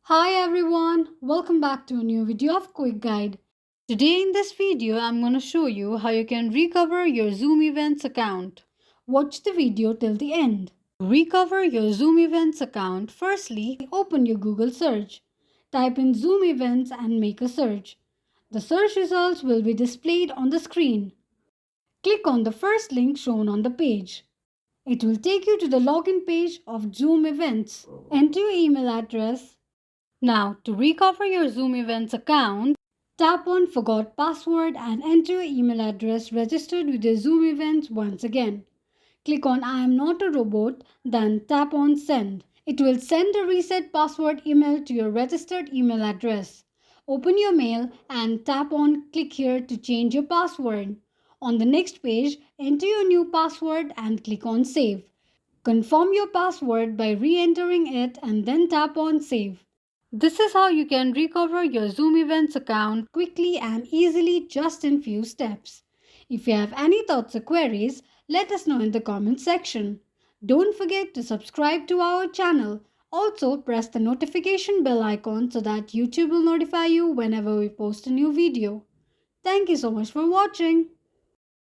Hi everyone, welcome back to a new video of Quick Guide. Today in this video I'm going to show you how you can recover your Zoom Events account. Watch the video till the end. To recover your Zoom Events account, firstly open your Google search. Type in Zoom Events and make a search. The search results will be displayed on the screen. Click on the first link shown on the page. It will take you to the login page of Zoom Events. Enter your email address. Now, to recover your Zoom Events account, tap on Forgot Password and enter your email address registered with your Zoom Events once again. Click on I am not a robot, then tap on Send. It will send a reset password email to your registered email address. Open your mail and tap on Click here to change your password. On the next page, enter your new password and click on Save. Confirm your password by re-entering it and then tap on Save. This is how you can recover your Zoom Events account quickly and easily just in few steps. If you have any thoughts or queries, let us know in the comment section. Don't forget to subscribe to our channel. Also, press the notification bell icon so that YouTube will notify you whenever we post a new video. Thank you so much for watching.